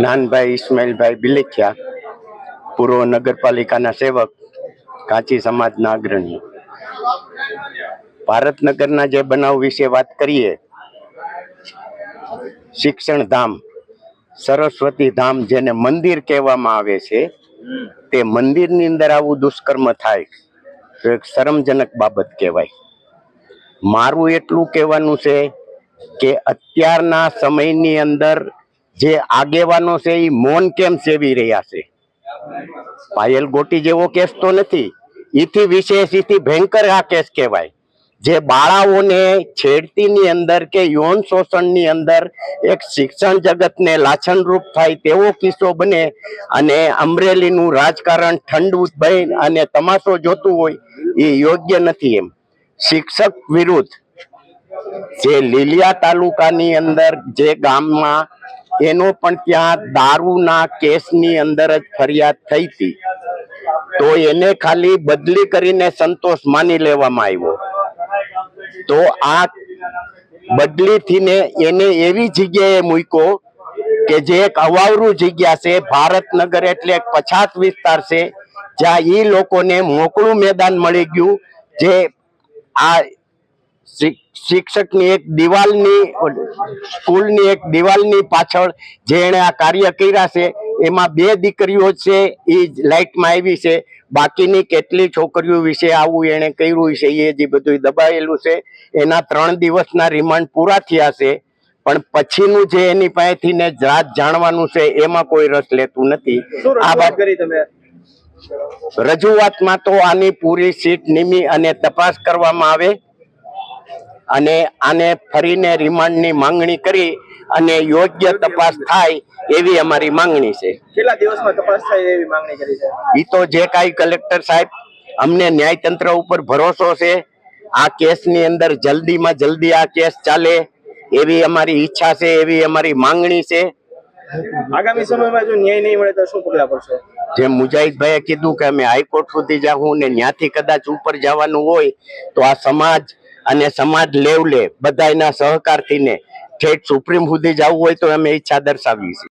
નાનભાઈ ઇસ્માઇલભાઈ બિલેખિયા, પૂર્વ નગરપાલિકાના સેવક, કાંચી સમાજના અગ્રણી. ભારતનગરના જે બનાવ વિશે વાત કરીએ, શિક્ષણ ધામ, સરસ્વતી ધામ જેને મંદિર કહેવામાં આવે છે, તે મંદિરની અંદર આવું દુષ્કર્મ થાય તો એક શરમજનક બાબત કહેવાય. મારું એટલું કહેવાનું છે કે અત્યારના સમયની અંદર જે આગેવાનો છે એ મૌન કેમ સેવી રહ્યા છે. પાયલ ગોટી જેવો કેસ તો નથી, એથી વિશેષ એથી ભયંકર આ કેસ કહેવાય. જે બાળાઓને છેડતીની અંદર કે યૌન શોષણની અંદર એક શિક્ષણ જગતને લાછનરૂપ થાય તેવો કિસ્સો બને અને અમરેલીનું રાજકારણ ઠંડુ થઈ અને તમાશો જોતું હોય એ યોગ્ય નથી. એમ શિક્ષક વિરુદ્ધ જે લીલિયા તાલુકાની અંદર જે ગામમાં એનો પણ ત્યાં દારૂના કેસની અંદર જ ફરિયાદ થઈ હતી, તો એને ખાલી બદલી કરીને સંતોષ માની લેવામાં આવ્યો. તો આ બદલી થઈને એને એવી જગ્યાએ મૂક્યો કે જે એક અવાવરું જગ્યા છે. ભારતનગર એટલે એક પછાત વિસ્તાર છે, જ્યાં એ લોકોને મોકળું મેદાન મળી ગયું. જે આ શિક્ષકની એક દિવાલની સ્કૂલની એક દિવાલની પાછળ જેણે આ કાર્ય કર્યા છે, એમાં 2 દીકરીઓ છે એ લાઇટમાં આવી છે. બાકીની કેટલી છોકરીઓ વિશે આવું એને કર્યું છે એ જે બધું દબાયેલું છે. એના 3 દિવસના રિમાન્ડ પૂરા થયા છે, પણ પછીનું જે એની પાસેથી ને રાજ જાણવાનું છે એમાં કોઈ રસ લેતું નથી. આ વાત કરી તમે રજૂઆતમાં તો આની પૂરી સીટ નીમી અને તપાસ કરવામાં આવે અને આને ફરીને રિમાન્ડની માંગણી કરી અને યોગ્ય તપાસ થાય એવી અમારી માંગણી છે. કેટલા દિવસમાં તપાસ થાય એવી માંગણી કરી છે? એ તો જે કાંઈ કલેક્ટર સાહેબ, અમને ન્યાયતંત્ર ઉપર ભરોસો છે. આ કેસની અંદર જલ્દીમાં જલ્દી આ કેસ ચાલે એવી અમારી ઈચ્છા છે, એવી અમારી માંગણી છે. આગામી સમયમાં જો ન્યાય નહીં મળે તો શું પગલાં પડશે? જેમ મુજાહિદભાઈએ કીધું કે અમે હાઈકોર્ટ સુધી જાઉં ને ત્યાંથી કદાચ ઉપર જવાનું હોય તો આ સમાજ અને સમાજ લેવલે બધાના સહકારથી ને ઠેઠ સુપ્રીમ સુધી જવું હોય તો અમે ઈચ્છા દર્શાવી છે.